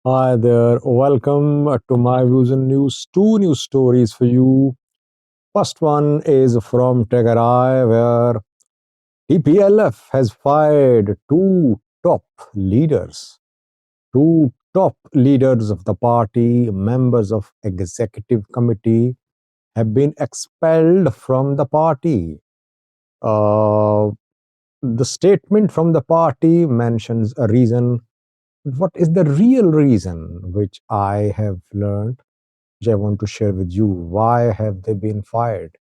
Hi there. Welcome to my views and news. Two news stories for you. First one is from Tegarai, where TPLF has fired leaders, two top leaders of the party, members of executive committee, have been expelled from the party. Uh, the statement from the party mentions a reason. What is the real reason, which I have learned, which I want to share with you? Why have they been fired?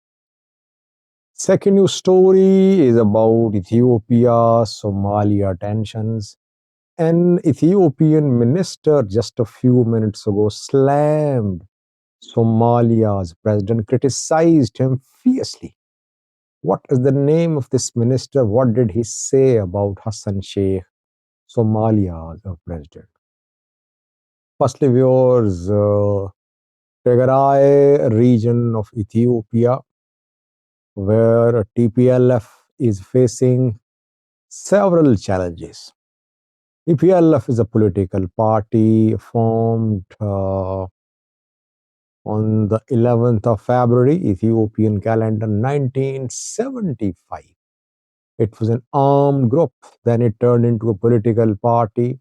Second news story is about Ethiopia Somalia tensions. An Ethiopian minister just a few minutes ago slammed Somalia's president, criticized him fiercely. What is the name of this minister? What did he say about Hassan Sheikh, Somalia's president? Firstly, viewers, Tigray region of Ethiopia, where TPLF is facing several challenges. TPLF is a political party formed on the 11th of February, Ethiopian calendar 1975. It was an armed group, then it turned into a political party,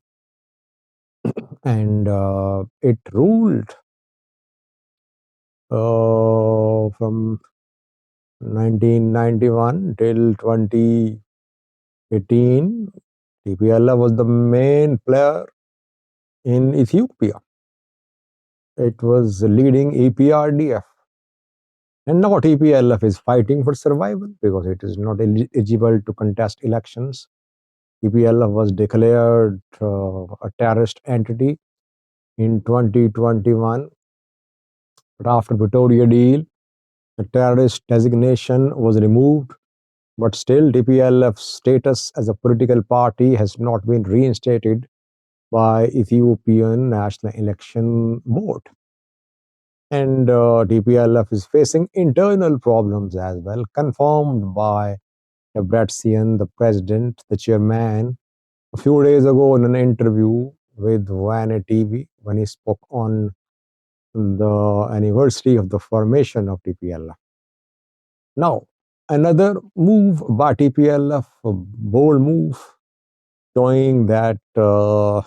and it ruled from 1991 till 2018. TPLF was the main player in Ethiopia. It was leading EPRDF. And now TPLF is fighting for survival because it is not eligible to contest elections. TPLF was declared a terrorist entity in 2021. But after Pretoria deal, the terrorist designation was removed. But still, TPLF's status as a political party has not been reinstated by Ethiopian National Election Board. And TPLF is facing internal problems as well, confirmed by Debretsion, the president, the chairman, a few days ago in an interview with Vane TV when he spoke on the anniversary of the formation of TPLF. Now, another move by TPLF, a bold move, showing that the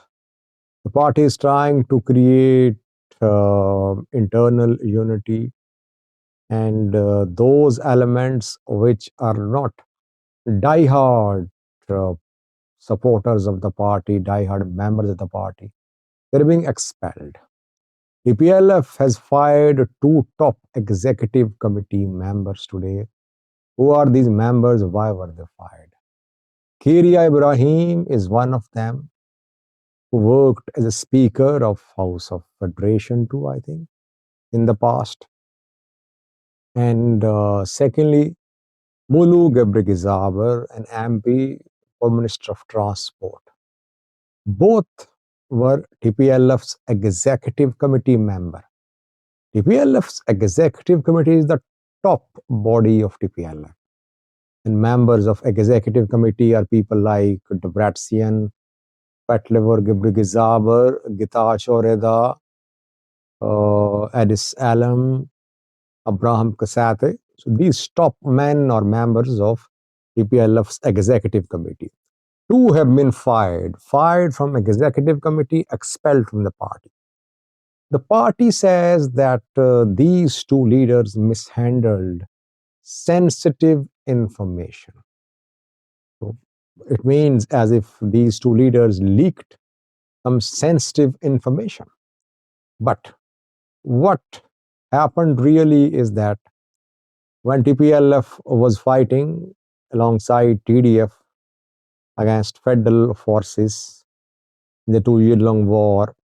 party is trying to create internal unity, and those elements which are not diehard uh, supporters of the party, diehard members of the party, they're being expelled. EPLF has fired two top executive committee members today. Who are these members? Why were they fired? Kiria Ibrahim is one of them, who worked as a speaker of House of Federation too, I think, in the past. And secondly, Mulu Gebrgizaber, an MP for Minister of Transport. Both were TPLF's executive committee member. TPLF's executive committee is the top body of TPLF. And members of executive committee are people like Debretsion, Petlever Gebrgizaber, Getachew Reda, Addis Alam, Abraham Kasate. So these top men are members of TPLF's executive committee. Two have been fired from executive committee, expelled from the party. The party says that these two leaders mishandled sensitive information. So it means as if these two leaders leaked some sensitive information. But what happened really is that when TPLF was fighting alongside TDF against federal forces in the 2 year long war,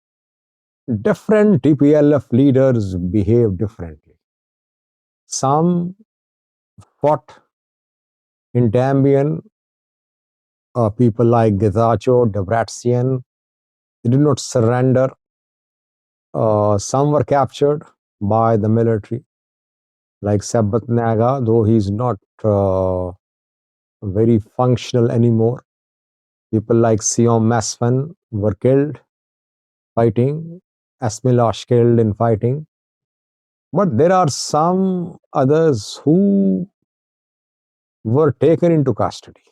different TPLF leaders behaved differently. Some fought in Dambian, people like Getachew, Debretsion, they did not surrender. Some were captured by the military, like Sabbat Naga, though he's not very functional anymore. People like Sion Masfan were killed. fighting, Asmilash killed in fighting. But there are some others who were taken into custody,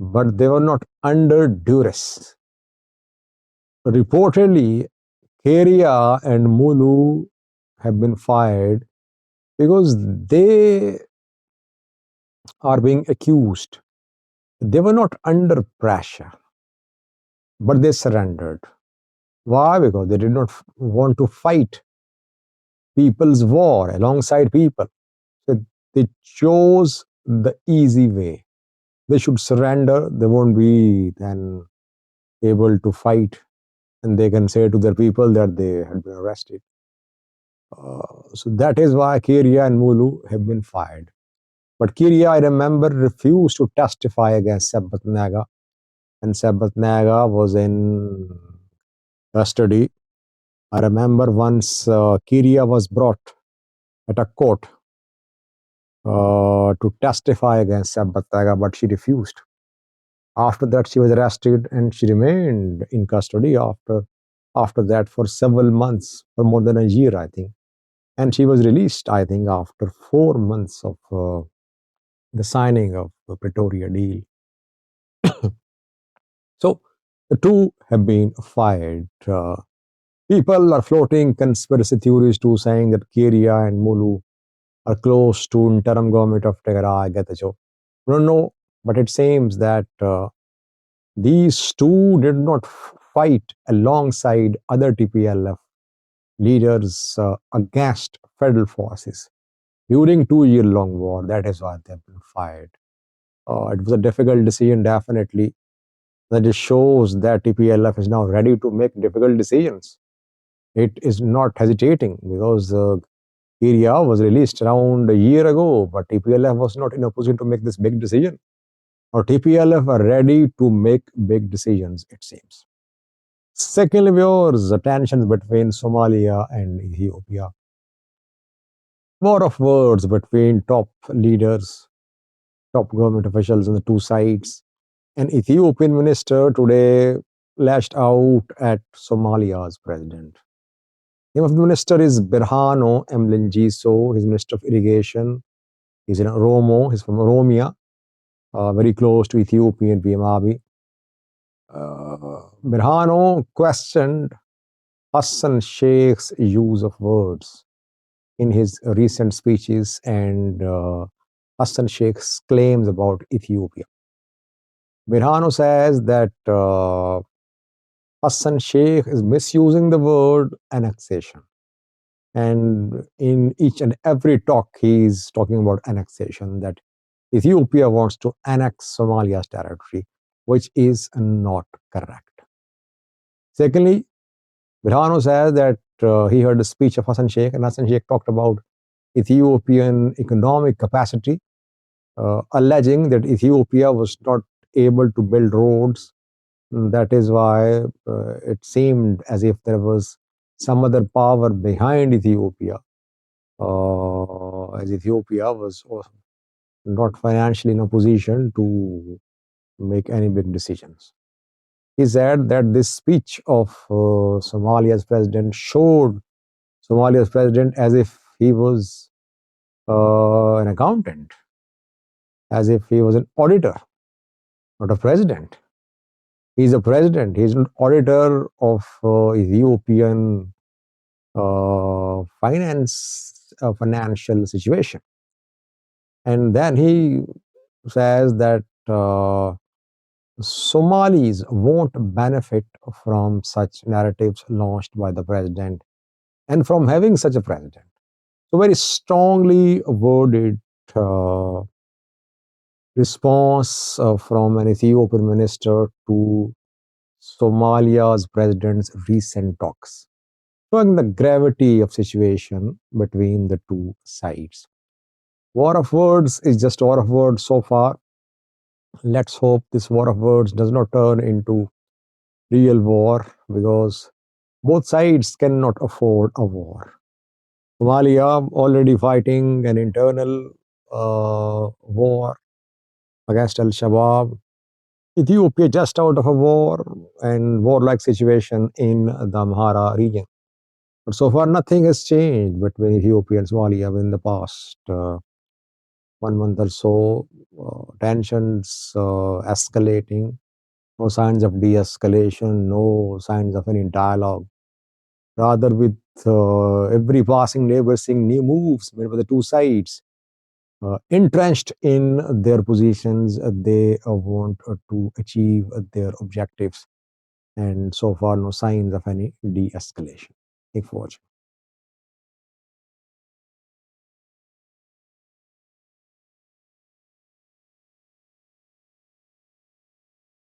but they were not under duress. Reportedly, Keria and Mulu have been fired because they are being accused. They were not under pressure, but they surrendered. Why? Because they did not want to fight people's war alongside people. So they chose the easy way. They should surrender. They won't be then able to fight, and they can say to their people that they had been arrested. So that is why Kiria and Mulu have been fired. But Kiria, I remember, refused to testify against Sabatnaga, and Sabatnaga was in custody. I remember once Kiria was brought at a court to testify against Sabatnaga, but she refused. After that, she was arrested and she remained in custody after that for several months, for more than a year, I think. And she was released, I think, after 4 months of the signing of the Pretoria deal. So the two have been fired. People are floating conspiracy theories too, saying that Keria and Mulu are close to interim government of Tigray. I don't know, but it seems that these two did not fight alongside other TPLF leaders against federal forces during 2-year-long war. That is why they've been fired. It was a difficult decision, definitely. That just shows that TPLF is now ready to make difficult decisions. It is not hesitating because Syria was released around a year ago, but TPLF was not in a position to make this big decision. Or TPLF are ready to make big decisions, it seems. Secondly, viewers, the tensions between Somalia and Ethiopia. War of words between top leaders, top government officials on the two sides. An Ethiopian minister today lashed out at Somalia's president. The name of the minister is Berhano Mlengiso. He's Minister of Irrigation. He's in Oromo. He's from Oromia, very close to Ethiopian PM Abiy. Berhano questioned Hassan Sheikh's use of words in his recent speeches and Hassan Sheikh's claims about Ethiopia. Berhano says that Hassan Sheikh is misusing the word annexation. And in each and every talk, he's talking about annexation, that Ethiopia wants to annex Somalia's territory, which is not correct. Secondly, Birhanu says that he heard the speech of Hassan Sheikh, and Hassan Sheikh talked about Ethiopian economic capacity, alleging that Ethiopia was not able to build roads. That is why it seemed as if there was some other power behind Ethiopia, as Ethiopia was not financially in a position to make any big decisions. He said that this speech of Somalia's president showed Somalia's president as if he was an accountant, as if he was an auditor, not a president. He's a president. He's an auditor of Ethiopian financial situation. And then he says that Somalis won't benefit from such narratives launched by the president and from having such a president. So, very strongly worded response from an Ethiopian minister to Somalia's president's recent talks, showing the gravity of situation between the two sides. War of words is just war of words so far. Let's hope this war of words does not turn into real war, because both sides cannot afford a war. Somalia already fighting an internal war against Al Shabaab. Ethiopia just out of a war and warlike situation in the Amhara region. But so far, nothing has changed between Ethiopia and Somalia in the past 1 month or so. Tensions escalating, no signs of de escalation, no signs of any dialogue. Rather, with every passing neighbor seeing new moves made by the two sides, entrenched in their positions, they want to achieve their objectives. And so far, no signs of any de escalation. Thank you for watching.